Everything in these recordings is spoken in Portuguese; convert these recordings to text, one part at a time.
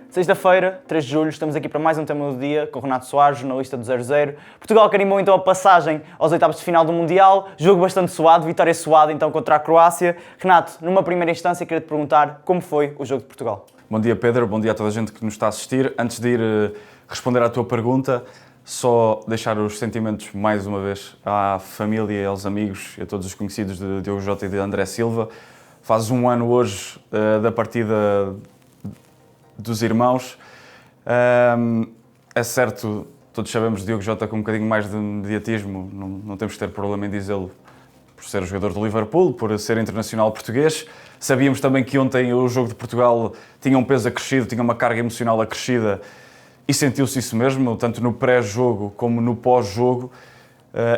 Sexta-feira, 3 de julho, estamos aqui para mais um tema do dia com o Renato Soares, jornalista do 00. Portugal carimbou então a passagem aos oitavos de final do Mundial, jogo bastante suado, vitória suada então contra a Croácia. Renato, numa primeira instância queria-te perguntar como foi o jogo de Portugal. Bom dia, Pedro, bom dia a toda a gente que nos está a assistir. Antes de ir responder à tua pergunta, só deixar os sentimentos mais uma vez à família, aos amigos e a todos os conhecidos de Diogo Jota e de André Silva. Faz um ano hoje da partida dos irmãos. É certo, todos sabemos, Diogo Jota com um bocadinho mais de mediatismo, não temos que ter problema em dizê-lo, por ser jogador do Liverpool, por ser internacional português. Sabíamos também que ontem o jogo de Portugal tinha um peso acrescido, tinha uma carga emocional acrescida e sentiu-se isso mesmo, tanto no pré-jogo como no pós-jogo,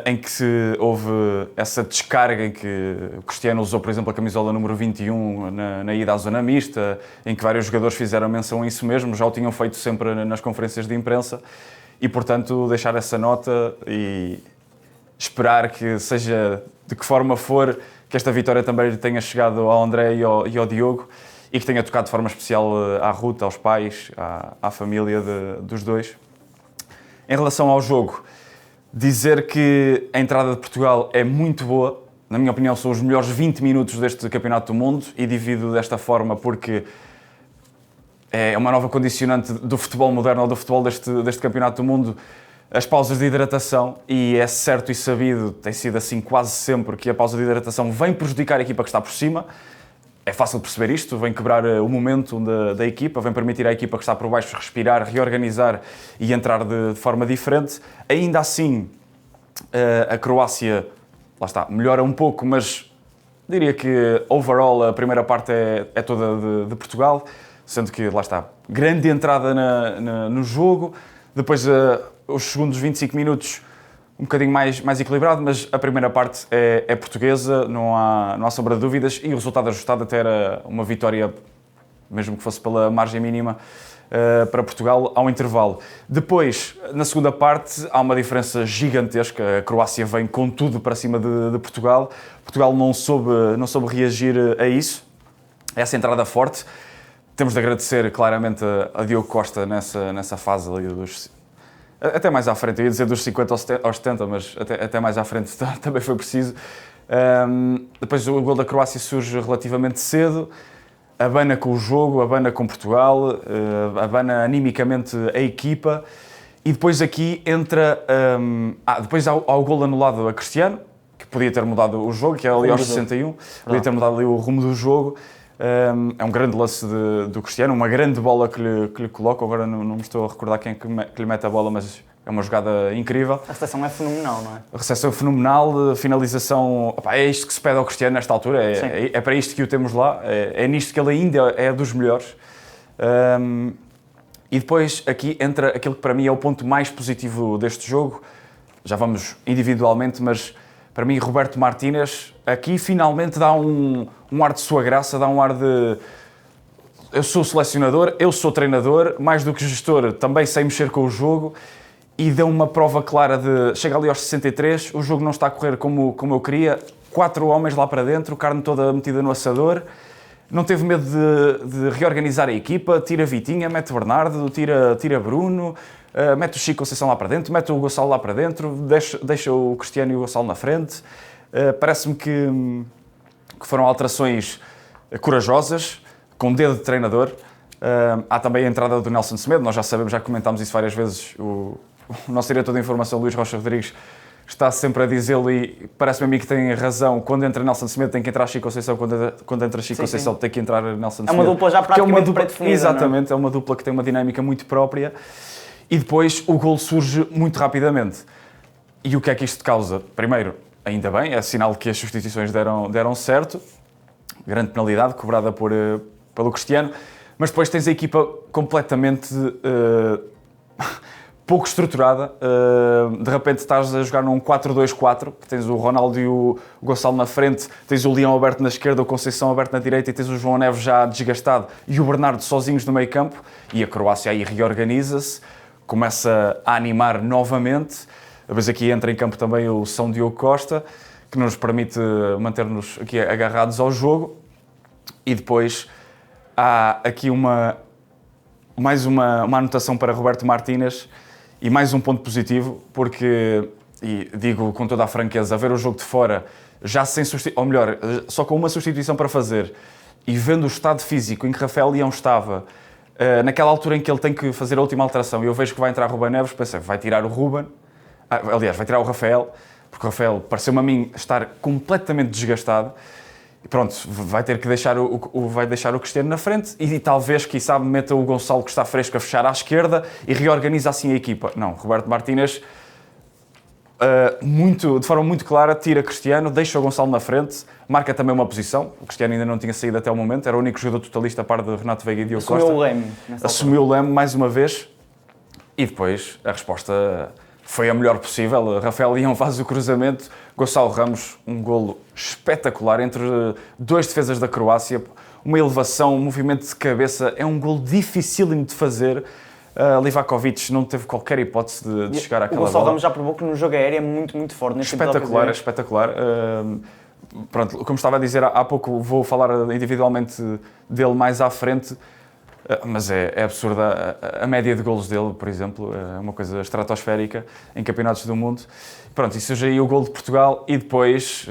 em que houve essa descarga em que o Cristiano usou, por exemplo, a camisola número 21 na ida à zona mista, em que vários jogadores fizeram menção a isso mesmo, já o tinham feito sempre nas conferências de imprensa e, portanto, deixar essa nota e esperar que seja de que forma for, que esta vitória também lhe tenha chegado ao André e ao Diogo e que tenha tocado de forma especial à Ruth, aos pais, à família dos dois. Em relação ao jogo, dizer que a entrada de Portugal é muito boa, na minha opinião são os melhores 20 minutos deste Campeonato do Mundo e divido desta forma porque é uma nova condicionante do futebol moderno ou do futebol deste Campeonato do Mundo, as pausas de hidratação, e é certo e sabido, tem sido assim quase sempre, que a pausa de hidratação vem prejudicar a equipa que está por cima. É fácil perceber isto, vem quebrar o momento da equipa, vem permitir à equipa que está por baixo respirar, reorganizar e entrar de forma diferente. Ainda assim, a Croácia, lá está, melhora um pouco, mas diria que overall a primeira parte é toda de Portugal, sendo que, lá está, grande entrada no jogo, depois os segundos 25 minutos um bocadinho mais equilibrado, mas a primeira parte é portuguesa, não há sombra de dúvidas, e o resultado ajustado até era uma vitória, mesmo que fosse pela margem mínima, para Portugal ao intervalo. Depois, na segunda parte, há uma diferença gigantesca, a Croácia vem com tudo para cima de Portugal, Portugal não soube reagir a isso, a essa entrada forte. Temos de agradecer claramente a Diogo Costa nessa fase ali até mais à frente, eu ia dizer dos 50 aos 70, mas até mais à frente também foi preciso. Depois o gol da Croácia surge relativamente cedo, abana com o jogo, abana com Portugal, abana animicamente a equipa, e depois aqui entra... depois há o gol anulado a Cristiano, que podia ter mudado o jogo, que é ali aos 61, podia ter mudado ali o rumo do jogo. É um grande lance do Cristiano, uma grande bola que lhe coloca. Agora não me estou a recordar quem que lhe mete a bola, mas é uma jogada incrível. A recepção é fenomenal, não é? A recepção é fenomenal, a finalização... é isto que se pede ao Cristiano nesta altura, é para isto que o temos lá, é nisto que ele ainda é dos melhores. E depois aqui entra aquilo que para mim é o ponto mais positivo deste jogo. Já vamos individualmente, mas para mim Roberto Martínez aqui finalmente dá um ar de sua graça, dá um ar de... Eu sou selecionador, eu sou treinador, mais do que gestor, também sei mexer com o jogo, e deu uma prova clara de... Chega ali aos 63, o jogo não está a correr como eu queria, 4 homens lá para dentro, carne toda metida no assador, não teve medo de reorganizar a equipa, tira Vitinha, mete Bernardo, tira Bruno, mete o Chico Conceição lá para dentro, mete o Gonçalo lá para dentro, deixa o Cristiano e o Gonçalo na frente. Parece-me que foram alterações corajosas, com dedo de treinador. Há também a entrada do Nelson Semedo, nós já sabemos, já comentámos isso várias vezes, o nosso diretor de informação, Luís Rocha Rodrigues, está sempre a dizê-lo e parece-me a mim que tem razão. Quando entra Nelson Semedo tem que entrar Chico Conceição, quando entra Chico Conceição tem que entrar Nelson Semedo. É uma dupla já praticamente pré-definida. Exatamente, é uma dupla que tem uma dinâmica muito própria. E depois o golo surge muito rapidamente. E o que é que isto causa? Primeiro, ainda bem, é sinal que as substituições deram certo. Grande penalidade cobrada pelo Cristiano. Mas depois tens a equipa completamente pouco estruturada. De repente estás a jogar num 4-2-4, que tens o Ronaldo e o Gonçalo na frente, tens o Leão aberto na esquerda, o Conceição aberto na direita e tens o João Neves já desgastado e o Bernardo sozinhos no meio campo. E a Croácia aí reorganiza-se, começa a animar novamente. Depois aqui entra em campo também o São Diogo Costa, que nos permite manter-nos aqui agarrados ao jogo. E depois há aqui uma mais uma anotação para Roberto Martínez e mais um ponto positivo, porque, e digo com toda a franqueza, a ver o jogo de fora, já sem ou melhor, só com uma substituição para fazer, e vendo o estado físico em que Rafael Leão estava, naquela altura em que ele tem que fazer a última alteração, e eu vejo que vai entrar Ruben Neves, pensei, vai tirar o Ruben, aliás, vai tirar o Rafael, porque o Rafael pareceu-me a mim estar completamente desgastado, e pronto, vai ter que deixar vai deixar o Cristiano na frente e talvez, quiçá, meta o Gonçalo, que está fresco, a fechar à esquerda e reorganiza assim a equipa. Não, Roberto Martínez, de forma muito clara, tira Cristiano, deixa o Gonçalo na frente, marca também uma posição. O Cristiano ainda não tinha saído até o momento, era o único jogador totalista a par de Renato Veiga e Diogo Costa. Assumiu o leme. Assumiu o leme mais uma vez e depois a resposta foi a melhor possível. Rafael Leão faz o cruzamento, Gonçalo Ramos, um golo espetacular entre dois defesas da Croácia, uma elevação, um movimento de cabeça, é um golo dificílimo de fazer. Livakovic não teve qualquer hipótese de chegar àquela bola. O Gonçalo Ramos já provou que no jogo aéreo é muito, muito forte. Espetacular, espetacular. Pronto, como estava a dizer há pouco, vou falar individualmente dele mais à frente. Mas é absurda a média de golos dele, por exemplo, é uma coisa estratosférica em campeonatos do mundo. Pronto, e surge aí o golo de Portugal e depois,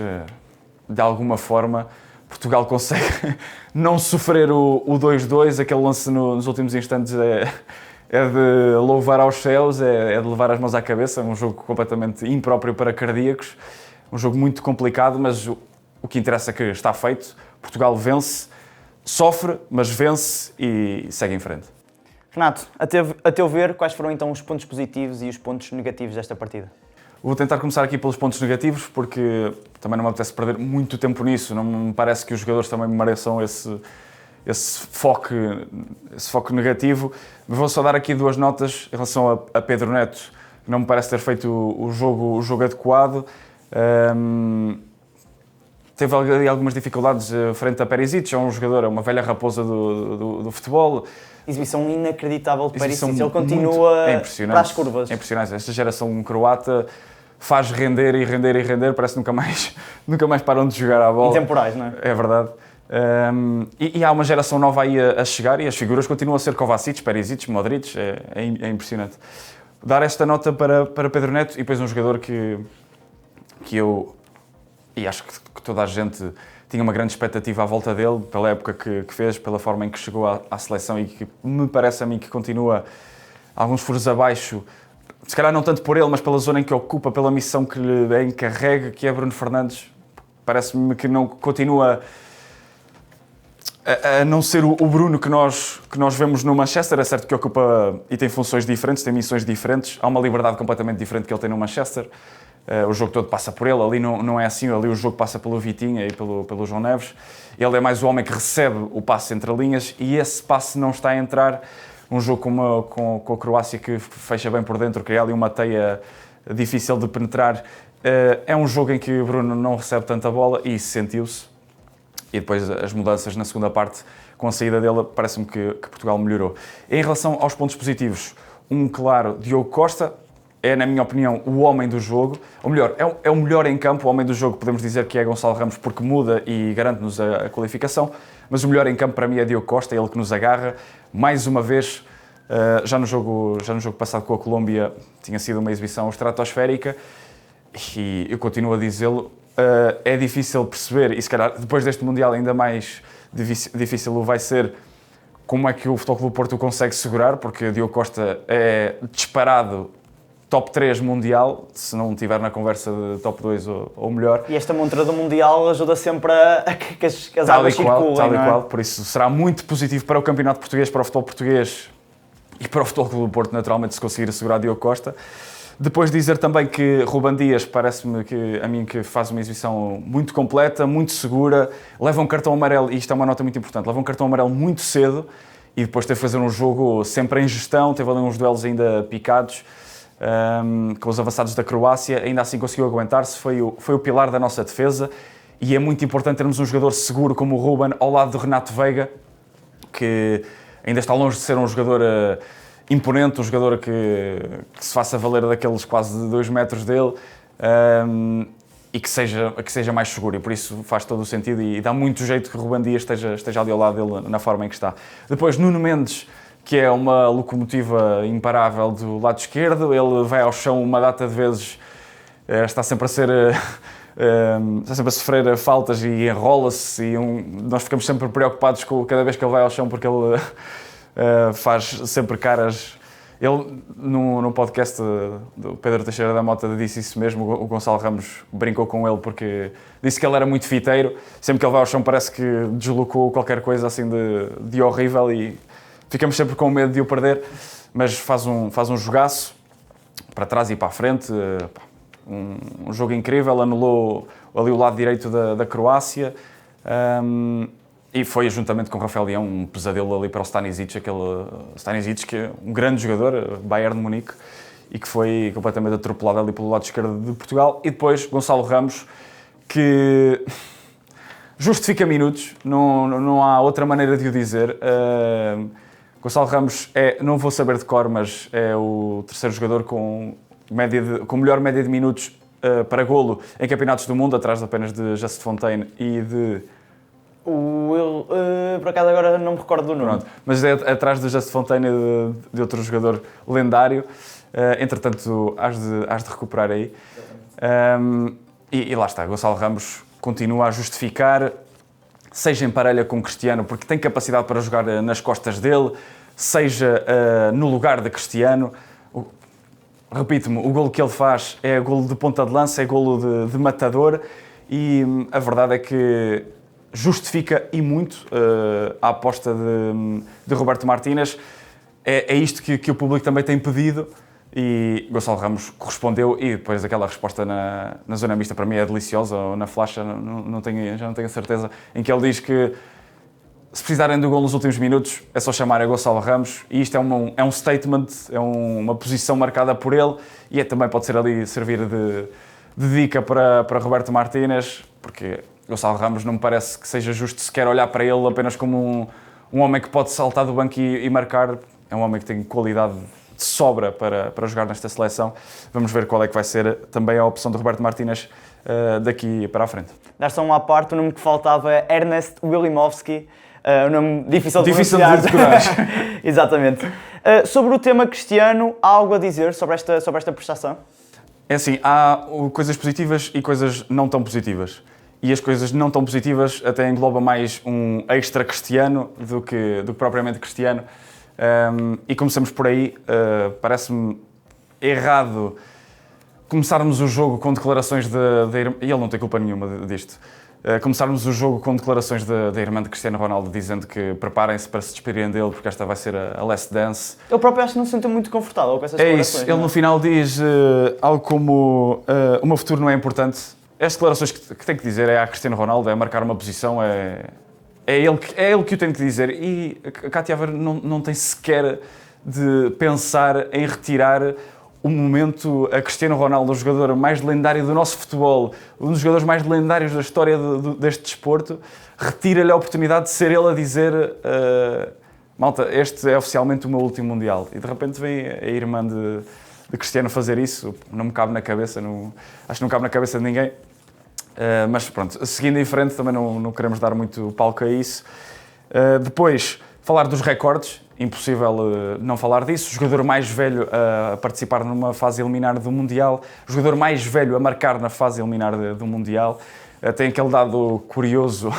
de alguma forma, Portugal consegue não sofrer o 2-2, aquele lance nos últimos instantes é de louvar aos céus, é de levar as mãos à cabeça, um jogo completamente impróprio para cardíacos, um jogo muito complicado, mas o que interessa é que está feito, Portugal vence, sofre, mas vence e segue em frente. Renato, a teu ver, quais foram então os pontos positivos e os pontos negativos desta partida? Vou tentar começar aqui pelos pontos negativos, porque também não me apetece perder muito tempo nisso, não me parece que os jogadores também mereçam esse foco negativo. Mas vou só dar aqui duas notas em relação a Pedro Neto, que não me parece ter feito o jogo adequado. Teve algumas dificuldades frente a Perisic, é um jogador, é uma velha raposa do futebol. Exibição inacreditável de Perisic, ele continua para as curvas. É impressionante, esta geração croata faz render e render e render, parece que nunca mais param de jogar à bola. Intemporais, não é? É verdade. E há uma geração nova aí a chegar e as figuras continuam a ser Kovacic, Perisic, Modric, é impressionante. Dar esta nota para Pedro Neto e depois um jogador que eu... E acho que toda a gente tinha uma grande expectativa à volta dele, pela época que fez, pela forma em que chegou à seleção e que me parece a mim que continua alguns furos abaixo, se calhar não tanto por ele, mas pela zona em que ocupa, pela missão que lhe é encarregue, que é Bruno Fernandes. Parece-me que não continua a não ser o Bruno que nós vemos no Manchester. É certo que ocupa e tem funções diferentes, tem missões diferentes, há uma liberdade completamente diferente que ele tem no Manchester. O jogo todo passa por ele, ali não é assim, ali o jogo passa pelo Vitinha e pelo João Neves. Ele é mais o homem que recebe o passe entre linhas e esse passe não está a entrar. Um jogo com a Croácia que fecha bem por dentro, cria ali uma teia difícil de penetrar. É um jogo em que o Bruno não recebe tanta bola e isso sentiu-se. E depois as mudanças na segunda parte, com a saída dele, parece-me que Portugal melhorou. Em relação aos pontos positivos, um claro Diogo Costa, é, na minha opinião, o homem do jogo. Ou melhor, é o melhor em campo. O homem do jogo podemos dizer que é Gonçalo Ramos porque muda e garante-nos a qualificação. Mas o melhor em campo para mim é Diogo Costa, é ele que nos agarra. Mais uma vez, já no jogo passado com a Colômbia, tinha sido uma exibição estratosférica. E eu continuo a dizê-lo, é difícil perceber, e se calhar depois deste Mundial ainda mais difícil vai ser, como é que o Futebol Clube do Porto consegue segurar, porque o Diogo Costa é disparado top 3 mundial, se não estiver na conversa de top 2 ou melhor. E esta montra do Mundial ajuda sempre a que as águas circulem, tal e qual, por isso será muito positivo para o Campeonato Português, para o futebol português e para o Futebol Clube do Porto, naturalmente, se conseguir assegurar Diogo Costa. Depois dizer também que Ruben Dias parece-me a mim que faz uma exibição muito completa, muito segura, leva um cartão amarelo, e isto é uma nota muito importante, leva um cartão amarelo muito cedo e depois teve de fazer um jogo sempre em gestão, teve ali uns duelos ainda picados, com os avançados da Croácia, ainda assim conseguiu aguentar-se, foi o pilar da nossa defesa e é muito importante termos um jogador seguro como o Ruben ao lado do Renato Veiga, que ainda está longe de ser um jogador imponente, um jogador que se faça valer daqueles quase 2 metros dele e que seja mais seguro, e por isso faz todo o sentido e dá muito jeito que o Ruben Dias esteja ali ao lado dele na forma em que está. Depois Nuno Mendes, que é uma locomotiva imparável do lado esquerdo. Ele vai ao chão uma data de vezes, está sempre a sofrer faltas e enrola-se, e nós ficamos sempre preocupados cada vez que ele vai ao chão, porque ele faz sempre caras. Ele, no podcast do Pedro Teixeira da Mota, disse isso mesmo. O Gonçalo Ramos brincou com ele porque disse que ele era muito fiteiro. Sempre que ele vai ao chão parece que deslocou qualquer coisa assim de horrível, e ficamos sempre com medo de o perder. Mas faz um jogaço para trás e para a frente. Um jogo incrível, anulou ali o lado direito da Croácia. E foi, juntamente com o Rafael Leão, um pesadelo ali para o Stanisic, Stanisic, que é um grande jogador, Bayern de Munique, e que foi completamente atropelado ali pelo lado esquerdo de Portugal. E depois Gonçalo Ramos, que justifica minutos, não há outra maneira de o dizer. Gonçalo Ramos não vou saber de cor, mas é o terceiro jogador com melhor média de minutos para golo em campeonatos do mundo, atrás apenas de Just Fontaine e de... por acaso agora não me recordo do nome. Pronto. Mas é atrás de Just Fontaine e de outro jogador lendário. Entretanto, has de recuperar aí. E lá está, Gonçalo Ramos continua a justificar, seja em parelha com Cristiano, porque tem capacidade para jogar nas costas dele, seja no lugar de Cristiano. Repito-me, o golo que ele faz é golo de ponta de lança, é golo de matador, e a verdade é que justifica e muito a aposta de Roberto Martínez. É isto que o público também tem pedido, e Gonçalo Ramos correspondeu. E depois aquela resposta na zona mista, para mim é deliciosa, ou na flash, já não tenho a certeza, em que ele diz que se precisarem do gol nos últimos minutos é só chamar a Gonçalo Ramos, e isto é um statement, é uma posição marcada por ele, e também pode ser ali servir de dica para Roberto Martínez, porque Gonçalo Ramos não me parece que seja justo sequer olhar para ele apenas como um homem que pode saltar do banco e marcar. É um homem que tem qualidade de sobra para jogar nesta seleção. Vamos ver qual é que vai ser também a opção de Roberto Martínez daqui para a frente. Dar só uma parte, o nome que faltava é Ernest Wilimowski, um nome difícil de pronunciar. De decorar. Exatamente. Sobre o tema Cristiano, há algo a dizer sobre esta prestação? É assim, há coisas positivas e coisas não tão positivas. E as coisas não tão positivas até engloba mais um extra Cristiano do que propriamente Cristiano. E começamos por aí. Parece-me errado começarmos o jogo com declarações e ele não tem culpa nenhuma disto. Começarmos o jogo com declarações da irmã de Cristiano Ronaldo, dizendo que preparem-se para se despedirem dele, porque esta vai ser a last dance. Ele próprio acho que não se sentiu muito confortável com essas declarações. É isso. Ele no final diz algo como o meu futuro não é importante. As declarações que tem que dizer é a Cristiano Ronaldo, é marcar uma posição, é ele que o tem que dizer. E a Cátia Aveiro não tem sequer de pensar em retirar o momento a Cristiano Ronaldo, o jogador mais lendário do nosso futebol, um dos jogadores mais lendários da história deste desporto, retira-lhe a oportunidade de ser ele a dizer malta, este é oficialmente o meu último Mundial. E de repente vem a irmã de Cristiano fazer isso. Não me cabe na cabeça, acho que não cabe na cabeça de ninguém. Mas pronto, seguindo em frente, também não queremos dar muito palco a isso. Depois, falar dos recordes, impossível não falar disso. O jogador mais velho a participar numa fase eliminar do Mundial, o jogador mais velho a marcar na fase eliminar do Mundial. Tem aquele dado curioso,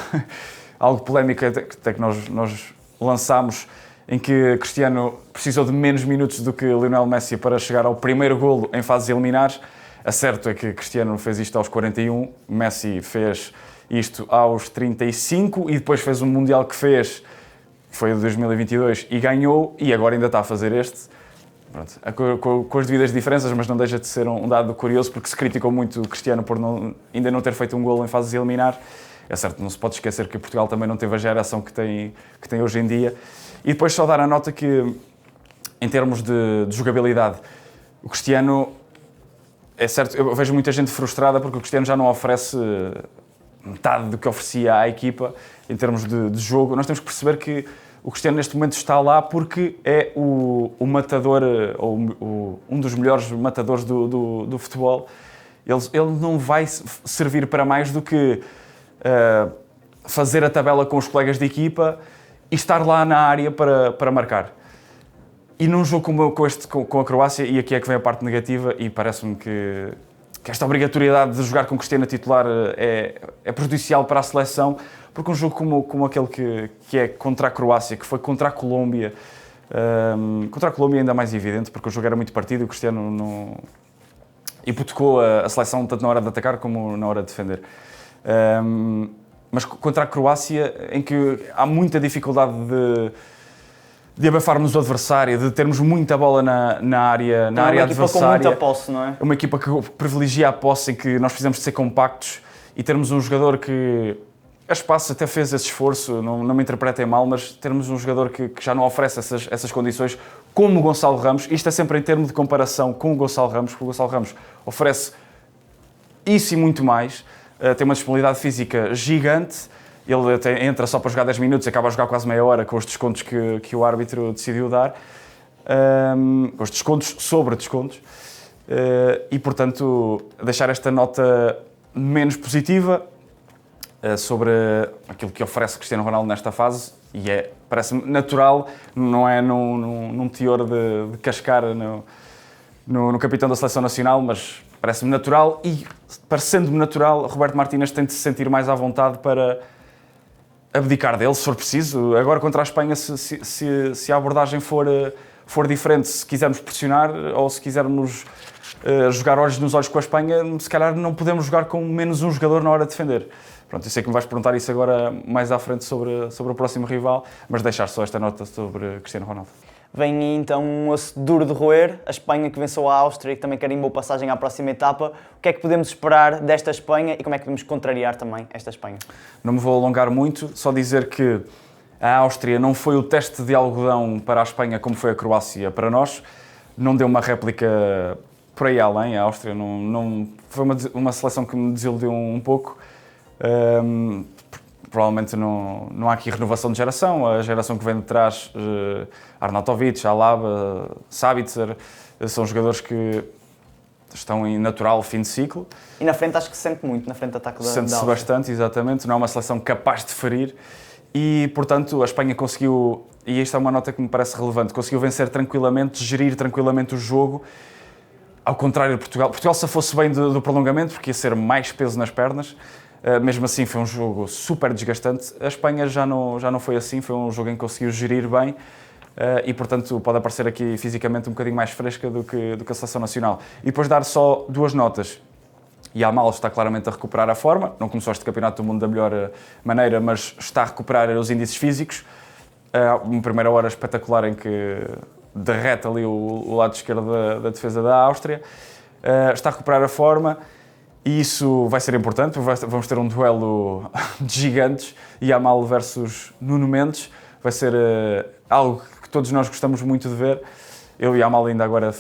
algo polémico até que nós lançámos, em que Cristiano precisou de menos minutos do que Lionel Messi para chegar ao primeiro golo em fases eliminares. A certo é que Cristiano fez isto aos 41, Messi fez isto aos 35 e depois fez um Mundial que foi o de 2022 e ganhou, e agora ainda está a fazer este. Pronto, com as devidas diferenças, mas não deixa de ser um dado curioso, porque se criticou muito o Cristiano por ainda não ter feito um golo em fases eliminar. É certo, não se pode esquecer que Portugal também não teve a geração que tem hoje em dia. E depois só dar a nota que, em termos de jogabilidade, o Cristiano, é certo, eu vejo muita gente frustrada porque o Cristiano já não oferece metade do que oferecia à equipa em termos de jogo. Nós temos que perceber que o Cristiano neste momento está lá porque é o matador, ou um dos melhores matadores do futebol. Ele não vai servir para mais do que fazer a tabela com os colegas de equipa e estar lá na área para marcar. E num jogo com a Croácia, e aqui é que vem a parte negativa, e parece-me que esta obrigatoriedade de jogar com Cristiano titular é prejudicial para a seleção, porque um jogo como aquele que é contra a Croácia, que foi contra a Colômbia, contra a Colômbia ainda mais evidente, porque o jogo era muito partido e o Cristiano não hipotecou a seleção tanto na hora de atacar como na hora de defender. Mas contra a Croácia, em que há muita dificuldade de abafarmos o adversário, de termos muita bola na área adversária. Uma equipa com muita posse, não é? Uma equipa que privilegia a posse, em que nós precisamos de ser compactos e termos um jogador que, a espaço, até fez esse esforço, não me interpretem mal, mas termos um jogador que já não oferece essas condições, como o Gonçalo Ramos. Isto é sempre em termos de comparação com o Gonçalo Ramos, porque o Gonçalo Ramos oferece isso e muito mais, tem uma disponibilidade física gigante. Ele até entra só para jogar 10 minutos e acaba a jogar quase meia hora com os descontos que o árbitro decidiu dar. Os descontos sobre descontos. E, portanto, deixar esta nota menos positiva sobre aquilo que oferece Cristiano Ronaldo nesta fase. E parece-me natural, não é num teor de cascar no capitão da Seleção Nacional, mas parece-me natural. E, parecendo-me natural, Roberto Martínez tem de se sentir mais à vontade para abdicar dele, se for preciso. Agora contra a Espanha, se a abordagem for diferente, se quisermos pressionar ou se quisermos jogar olhos nos olhos com a Espanha, se calhar não podemos jogar com menos um jogador na hora de defender. Pronto, eu sei que me vais perguntar isso agora mais à frente sobre o próximo rival, mas deixar só esta nota sobre Cristiano Ronaldo. Vem aí então um osso duro de roer, a Espanha que venceu a Áustria e que também carimbou passagem à próxima etapa. O que é que podemos esperar desta Espanha e como é que podemos contrariar também esta Espanha? Não me vou alongar muito, só dizer que a Áustria não foi o teste de algodão para a Espanha como foi a Croácia para nós. Não deu uma réplica por aí além, a Áustria não foi uma seleção que me desiludiu um pouco. Provavelmente não há aqui renovação de geração. A geração que vem de trás, Arnautovic, Alaba, Sabitzer, são jogadores que estão em natural fim de ciclo. E na frente acho que se sente muito, na frente de ataque da Sente-se bastante, exatamente. Não é uma seleção capaz de ferir. E, portanto, a Espanha conseguiu, e esta é uma nota que me parece relevante, conseguiu vencer tranquilamente, gerir tranquilamente o jogo, ao contrário de Portugal. Portugal se fosse bem do prolongamento, porque ia ser mais peso nas pernas. Mesmo assim foi um jogo super desgastante. A Espanha já não foi assim, foi um jogo em que conseguiu gerir bem e, portanto, pode aparecer aqui fisicamente um bocadinho mais fresca do que a Seleção Nacional. E depois dar só duas notas. Yamal está claramente a recuperar a forma, não começou este campeonato do mundo da melhor maneira, mas está a recuperar os índices físicos. Uma primeira hora espetacular em que derrete ali o lado esquerdo da defesa da Áustria. Está a recuperar a forma. E isso vai ser importante, vamos ter um duelo de gigantes, Yamal versus Nuno Mendes, vai ser algo que todos nós gostamos muito de ver. Yamal ainda agora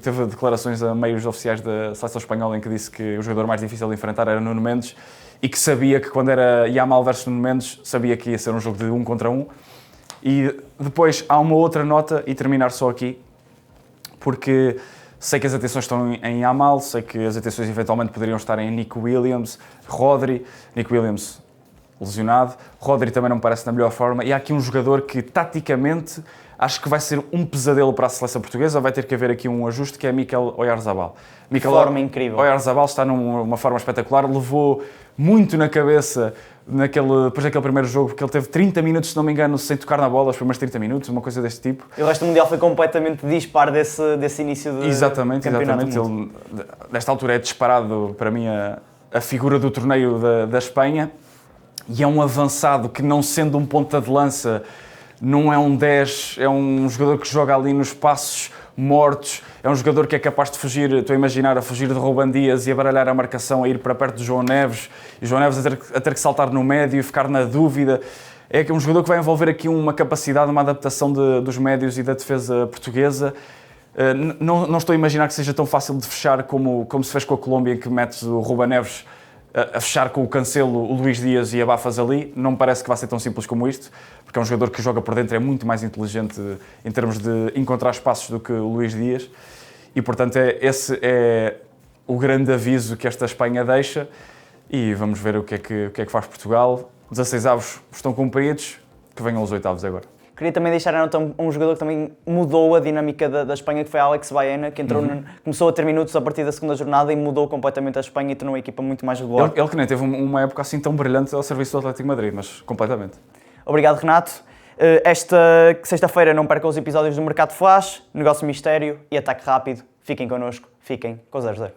teve declarações a meios oficiais da seleção espanhola em que disse que o jogador mais difícil de enfrentar era Nuno Mendes e que sabia que quando era Yamal versus Nuno Mendes, sabia que ia ser um jogo de 1 contra 1. E depois há uma outra nota, e terminar só aqui, porque sei que as atenções estão em Yamal, sei que as atenções eventualmente poderiam estar em Nico Williams, Rodri, Nico Williams lesionado, Rodri também não me parece na melhor forma, e há aqui um jogador que, taticamente, acho que vai ser um pesadelo para a seleção portuguesa, vai ter que haver aqui um ajuste, que é Mikel Oyarzabal. Forma incrível. Oyarzabal está numa forma espetacular, levou muito na cabeça depois daquele primeiro jogo, porque ele teve 30 minutos, se não me engano, sem tocar na bola, os primeiros 30 minutos, uma coisa deste tipo. E o resto do Mundial foi completamente dispar desse início de Exatamente. Ele, nesta altura, é disparado, para mim, a figura do torneio da Espanha, e é um avançado que, não sendo um ponta de lança, não é um 10, é um jogador que joga ali nos espaços mortos, é um jogador que é capaz de fugir, estou a imaginar, a fugir de Ruben Dias e a baralhar a marcação, a ir para perto de João Neves, e João Neves a ter que saltar no médio e ficar na dúvida. É um jogador que vai envolver aqui uma capacidade, uma adaptação dos médios e da defesa portuguesa. Não estou a imaginar que seja tão fácil de fechar como se fez com a Colômbia, em que metes o Ruben Neves a fechar com o Cancelo, o Luís Dias e abafas ali. Não me parece que vai ser tão simples como isto, porque é um jogador que joga por dentro, é muito mais inteligente em termos de encontrar espaços do que o Luís Dias. E, portanto, esse é o grande aviso que esta Espanha deixa. E vamos ver o que é que faz Portugal. 16 avos estão cumpridos, que venham os oitavos agora. Queria também deixar a nota um jogador que também mudou a dinâmica da Espanha, que foi Alex Baena, que entrou começou a ter minutos a partir da segunda jornada e mudou completamente a Espanha e tornou a equipa muito mais regular. Ele que nem teve uma época assim tão brilhante ao serviço do Atlético de Madrid, mas completamente. Obrigado, Renato. Esta sexta-feira não percam os episódios do Mercado Flash, Negócio Mistério e Ataque Rápido. Fiquem connosco, fiquem com o 0-0.